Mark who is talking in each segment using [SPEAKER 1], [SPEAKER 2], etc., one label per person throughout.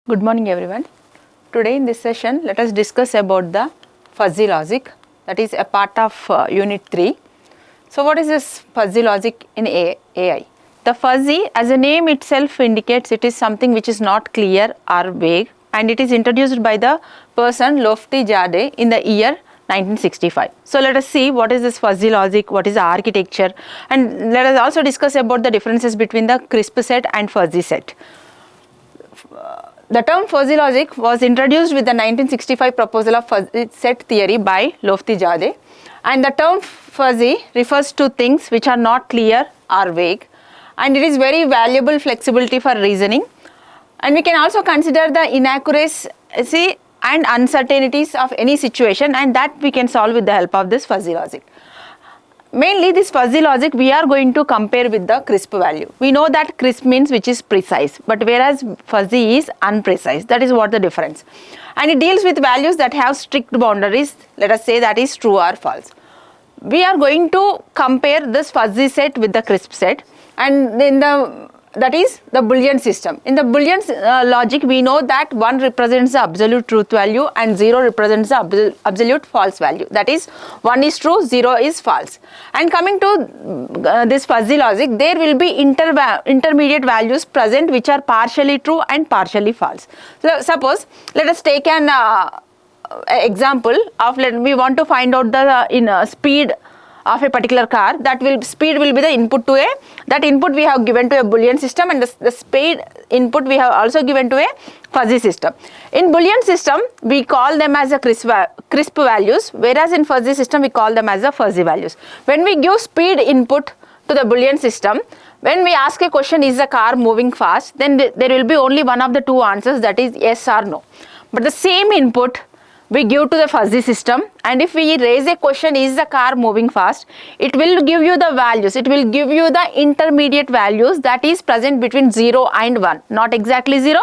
[SPEAKER 1] Good morning everyone. Today in this session let us discuss about the fuzzy logic, that is a part of unit 3. So what is this fuzzy logic in AI? The fuzzy, as a name itself indicates, it is something which is not clear or vague, and it is introduced by the person Lofty-Jade in the year 1965. So let us see what is this fuzzy logic, what is the architecture, and let us also discuss about the differences between the crisp set and fuzzy set. The term fuzzy logic was introduced with the 1965 proposal of fuzzy set theory by Lofty-Jade, and the term fuzzy refers to things which are not clear or vague, and it is very valuable flexibility for reasoning. And we can also consider the inaccuracy and uncertainties of any situation, and that we can solve with the help of this fuzzy logic. Mainly this fuzzy logic we are going to compare with the crisp value. We know that crisp means which is precise, but whereas fuzzy is unprecise. That is what the difference. And it deals with values that have strict boundaries, let us say that is true or false. We are going to compare this fuzzy set with the crisp set, and in that is the Boolean system. In the Boolean logic, we know that 1 represents the absolute truth value and 0 represents the absolute false value. That is, 1 is true, 0 is false. And coming to this fuzzy logic, there will be intermediate values present which are partially true and partially false. So suppose, let us take an example of, we want to find out the speed of a particular car. Speed will be the input to that input we have given to a Boolean system, and the speed input we have also given to a fuzzy system. In Boolean system we call them as a crisp values, whereas in fuzzy system we call them as the fuzzy values. When we give speed input to the Boolean system, when we ask a question, is the car moving fast, then there will be only one of the two answers, that is yes or no. But the same input we give to the fuzzy system, and if we raise a question, is the car moving fast, it will give you the values, it will give you the intermediate values that is present between 0 and 1, not exactly 0,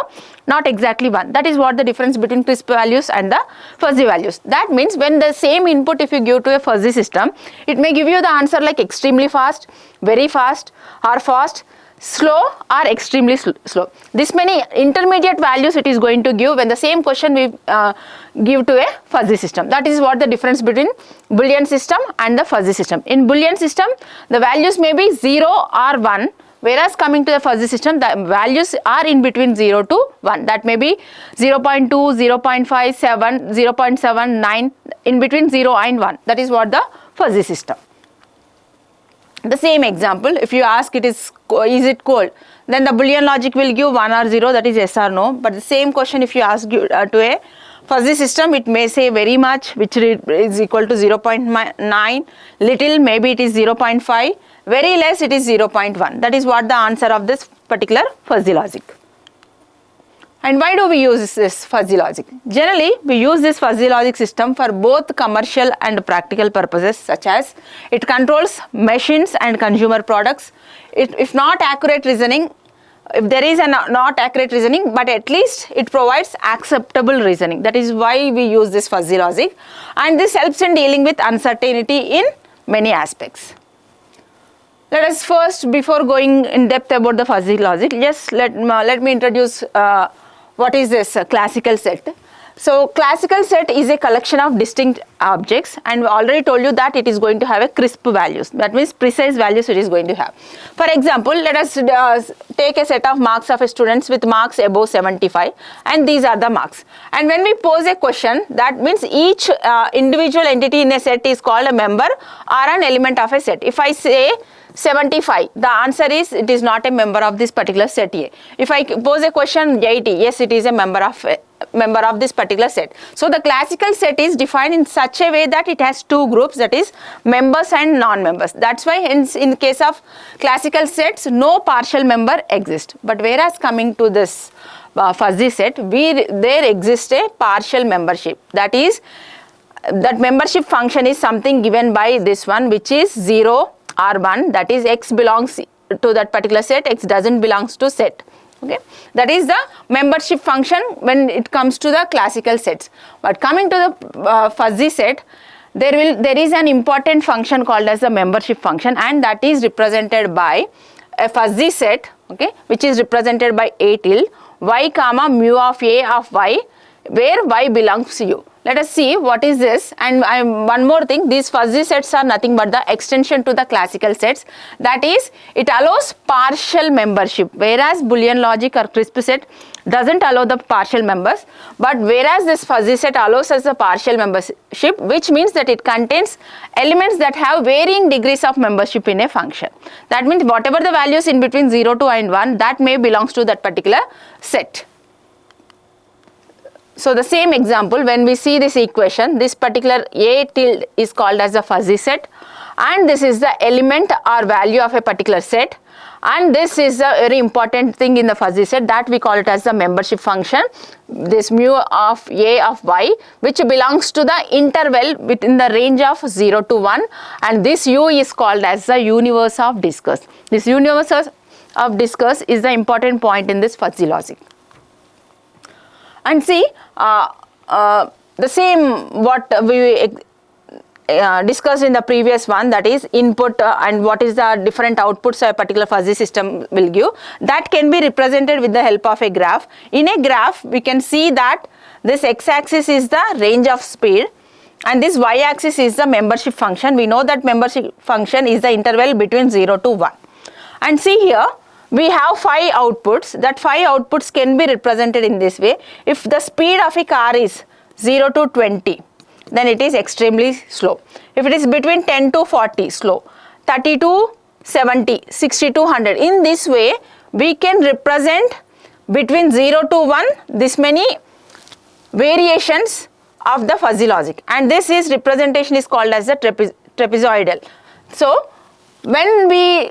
[SPEAKER 1] not exactly 1. That is what the difference between crisp values and the fuzzy values. That means when the same input if you give to a fuzzy system, it may give you the answer like extremely fast, very fast, or fast, slow, or extremely slow. This many intermediate values it is going to give when the same question we give to a fuzzy system. That is what the difference between Boolean system and the fuzzy system. In Boolean system, the values may be 0 or 1, whereas coming to the fuzzy system, the values are in between 0 to 1. That may be 0.2, 0.5, 7, 0.7, 9, in between 0 and 1. That is what the fuzzy system. The same example, if you ask is it cold, then the Boolean logic will give 1 or 0, that is yes or no. But the same question if you ask to a fuzzy system, it may say very much, which is equal to 0.9, little, maybe it is 0.5, very less, it is 0.1. That is what the answer of this particular fuzzy logic. And why do we use this fuzzy logic? Generally, we use this fuzzy logic system for both commercial and practical purposes, such as it controls machines and consumer products. If not accurate reasoning, if there is a not accurate reasoning, but at least it provides acceptable reasoning. That is why we use this fuzzy logic, and this helps in dealing with uncertainty in many aspects. Let us first, before going in depth about the fuzzy logic, just let me introduce what is this classical set. So classical set is a collection of distinct objects, and we already told you that it is going to have a crisp values. That means precise values it is going to have. For example, let us take a set of marks of students with marks above 75, and these are the marks. And when we pose a question, that means each individual entity in a set is called a member or an element of a set. If I say 75, the answer is it is not a member of this particular set A. If I pose a question 80, yes, it is a member of this particular set. So the classical set is defined in such a way that it has two groups, that is members and non-members. That's why hence in case of classical sets, no partial member exists. But whereas coming to this fuzzy set, there exists a partial membership. That is, that membership function is something given by this one, which is 0 or 1, that is x belongs to that particular set, x doesn't belongs to set. Okay, that is the membership function when it comes to the classical sets. But coming to the fuzzy set, there is an important function called as the membership function, and that is represented by a fuzzy set, okay, which is represented by A till y comma mu of a of y, where y belongs to u. Let us see what is this. And one more thing, these fuzzy sets are nothing but the extension to the classical sets. That is, it allows partial membership, whereas Boolean logic or crisp set doesn't allow the partial members, but whereas this fuzzy set allows us the partial membership, which means that it contains elements that have varying degrees of membership in a function. That means whatever the values in between 0, 2 and 1, that may belongs to that particular set. So the same example, when we see this equation, this particular A tilde is called as a fuzzy set, and this is the element or value of a particular set, and this is a very important thing in the fuzzy set, that we call it as the membership function, this mu of A of y, which belongs to the interval within the range of 0 to 1, and this U is called as the universe of discourse. This universe of discourse is the important point in this fuzzy logic. And see, the same what we discussed in the previous one, that is input and what is the different outputs a particular fuzzy system will give, that can be represented with the help of a graph. In a graph, we can see that this x-axis is the range of speed and this y-axis is the membership function. We know that membership function is the interval between 0 to 1. And see here, we have 5 outputs. That 5 outputs can be represented in this way. If the speed of a car is 0 to 20, then it is extremely slow. If it is between 10 to 40, slow. 30 to 70, 60 to 100. In this way, we can represent between 0 to 1 this many variations of the fuzzy logic. And this is representation is called as the trapezoidal. So, when we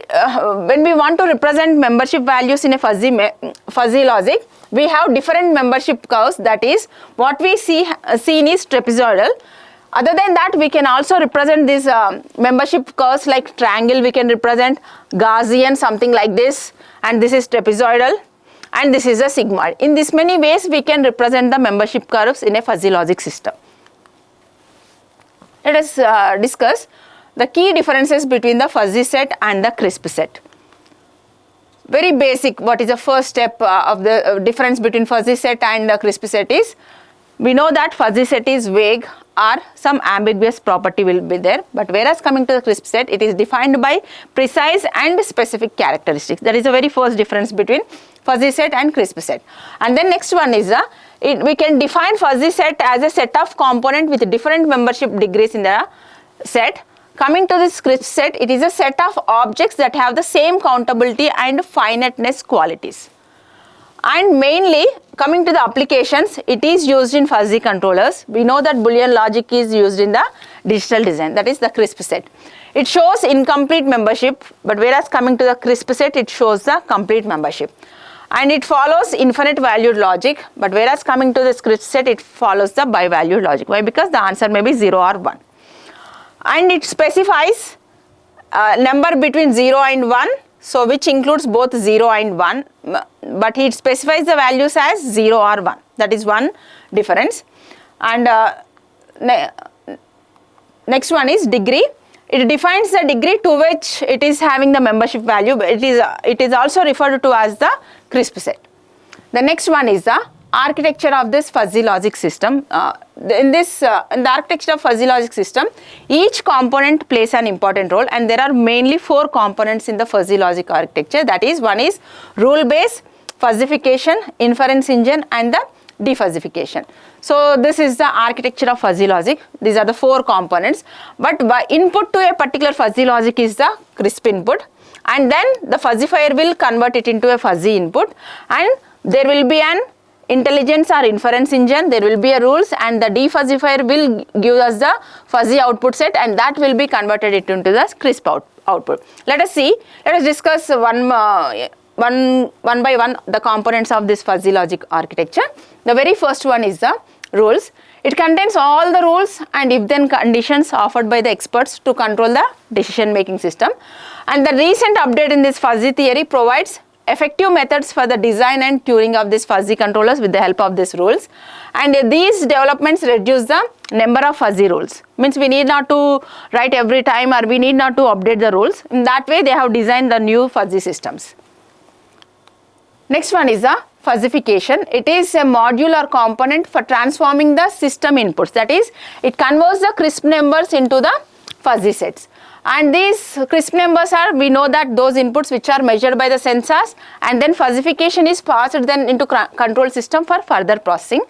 [SPEAKER 1] want to represent membership values in a fuzzy logic, we have different membership curves. That is, what we seen is trapezoidal. Other than that, we can also represent these membership curves like triangle. We can represent Gaussian, something like this, and this is trapezoidal, and this is a sigmoid. In this many ways, we can represent the membership curves in a fuzzy logic system. Let us discuss the key differences between the fuzzy set and the crisp set. Very basic, what is the first step of the difference between fuzzy set and the crisp set is, we know that fuzzy set is vague or some ambiguous property will be there, but whereas coming to the crisp set, it is defined by precise and specific characteristics. That is the very first difference between fuzzy set and crisp set. And then next one is we can define fuzzy set as a set of components with different membership degrees in the set. Coming to this crisp set, it is a set of objects that have the same countability and finiteness qualities. And mainly, coming to the applications, it is used in fuzzy controllers. We know that Boolean logic is used in the digital design, that is the crisp set. It shows incomplete membership, but whereas coming to the crisp set, it shows the complete membership. And it follows infinite valued logic, but whereas coming to the crisp set, it follows the bivalued logic. Why? Because the answer may be 0 or 1. And it specifies number between 0 and 1, so which includes both 0 and 1, but it specifies the values as 0 or 1. That is one difference. And next one is degree. It defines the degree to which it is having the membership value. It is also referred to as the crisp set. The next one is the architecture of this fuzzy logic system. In the architecture of fuzzy logic system, each component plays an important role, and there are mainly 4 components in the fuzzy logic architecture. That is, one is rule base, fuzzification, inference engine, and the defuzzification. So this is the architecture of fuzzy logic. These are the 4 components, but by input to a particular fuzzy logic is the crisp input, and then the fuzzifier will convert it into a fuzzy input, and there will be an intelligence or inference engine, there will be a rules, and the defuzzifier will give us the fuzzy output set, and that will be converted into the crisp output. Let us discuss one by one the components of this fuzzy logic architecture. The very first one is the rules. It contains all the rules and if-then conditions offered by the experts to control the decision making system. And the recent update in this fuzzy theory provides effective methods for the design and tuning of these fuzzy controllers with the help of these rules, and these developments reduce the number of fuzzy rules. Means we need not to write every time, or we need not to update the rules. In that way, they have designed the new fuzzy systems. Next one is the fuzzification. It is a module or component for transforming the system inputs. That is, it converts the crisp numbers into the fuzzy sets. And these crisp numbers are, we know that those inputs which are measured by the sensors, and then fuzzification is passed then into control system for further processing.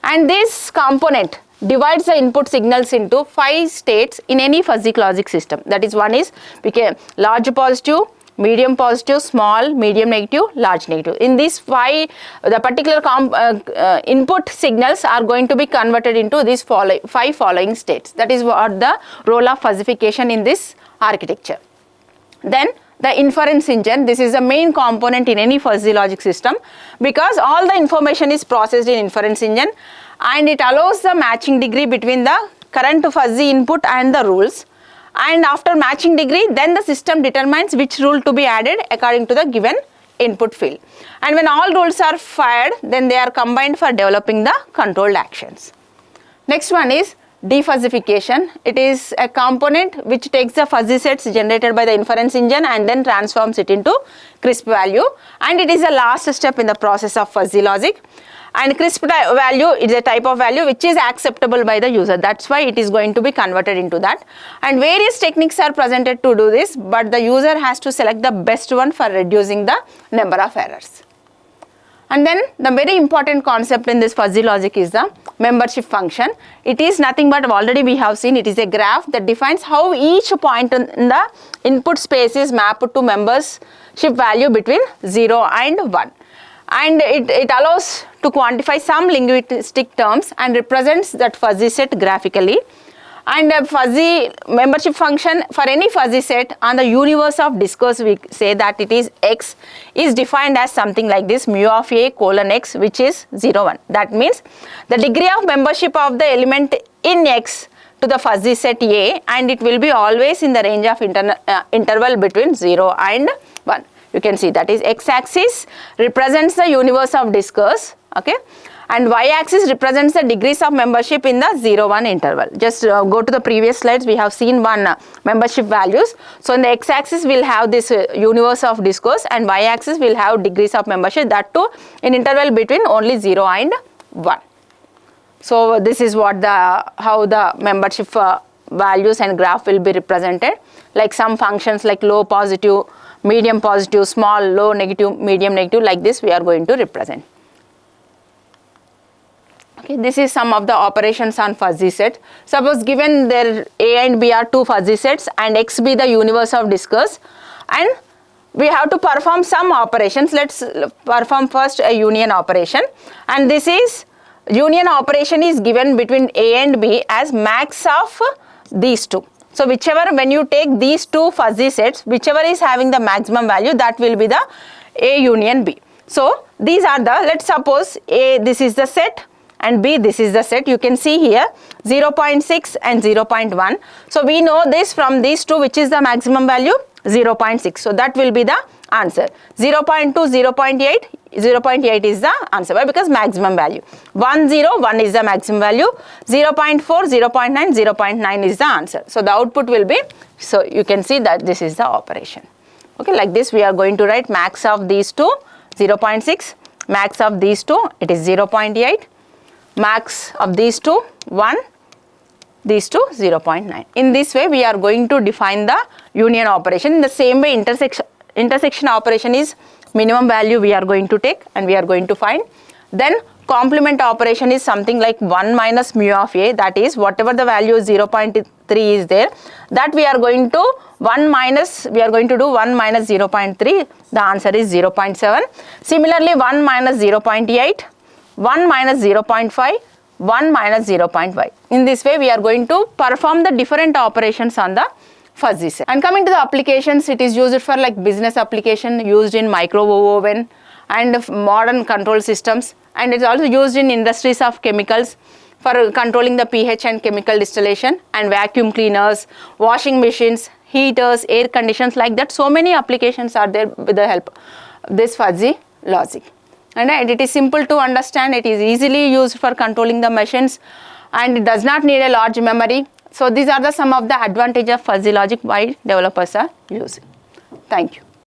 [SPEAKER 1] And this component divides the input signals into 5 states in any fuzzy logic system. That is, one is large positive, medium positive, small, medium negative, large negative. In these 5, the particular input signals are going to be converted into these 5 following states. That is what the role of fuzzification in this architecture. Then the inference engine, this is the main component in any fuzzy logic system, because all the information is processed in inference engine, and it allows the matching degree between the current fuzzy input and the rules. And after matching degree, then the system determines which rule to be added according to the given input field. And when all rules are fired, then they are combined for developing the controlled actions. Next one is defuzzification. It is a component which takes the fuzzy sets generated by the inference engine and then transforms it into crisp value, and it is the last step in the process of fuzzy logic. And crisp value is a type of value which is acceptable by the user. That's why it is going to be converted into that. And various techniques are presented to do this, but the user has to select the best one for reducing the number of errors. And then the very important concept in this fuzzy logic is the membership function. It is nothing but, already we have seen, it is a graph that defines how each point in the input space is mapped to membership value between 0 and 1. And it allows to quantify some linguistic terms and represents that fuzzy set graphically. And a fuzzy membership function for any fuzzy set on the universe of discourse, we say that it is x, is defined as something like this, mu of a colon x, which is 0, 1. That means the degree of membership of the element in x to the fuzzy set A, and it will be always in the range of interval between 0 and 1. You can see that is x-axis represents the universe of discourse, okay, and y-axis represents the degrees of membership in the 0-1 interval. Just go to the previous slides, we have seen one membership values. So in the x-axis we will have this universe of discourse, and y-axis will have degrees of membership, that too in interval between only 0 and 1. So this is what how the membership values and graph will be represented, like some functions like low positive, medium positive, small, low negative, medium negative, like this we are going to represent. Okay, this is some of the operations on fuzzy set. Suppose given there A and B are 2 fuzzy sets and X be the universe of discourse, and we have to perform some operations. Let's perform first a union operation, and this is union operation is given between A and B as max of these 2. So whichever, when you take these 2 fuzzy sets, whichever is having the maximum value, that will be the A union B. So these are the, let's suppose A, this is the set, and B, this is the set. You can see here 0.6 and 0.1. So we know this from these 2, which is the maximum value, 0.6. So that will be the answer. 0.2, 0.8, 0.8 is the answer. Why? Because maximum value. 1, 0, 1 is the maximum value. 0.4, 0.9, 0.9 is the answer. So the output will be, so you can see that this is the operation. Okay, like this we are going to write max of these 2, 0.6, max of these 2, it is 0.8, max of these 2, 1, these 2, 0.9. In this way we are going to define the union operation. In the same way, intersection operation is minimum value we are going to take and we are going to find. Then complement operation is something like 1 minus mu of A, that is whatever the value 0.3 is there, that we are going to 1 minus, we are going to do 1 minus 0.3, the answer is 0.7. Similarly 1 minus 0.8, 1 minus 0.5, 1 minus 0.5. In this way we are going to perform the different operations on the fuzzy set. And coming to the applications, it is used for like business application, used in microwave oven and modern control systems, and it's also used in industries of chemicals for controlling the pH and chemical distillation, and vacuum cleaners, washing machines, heaters, air conditioners, like that. So many applications are there with the help of this fuzzy logic. And it is simple to understand, it is easily used for controlling the machines, and it does not need a large memory. So these are some of the advantages of fuzzy logic why developers are using. Thank you.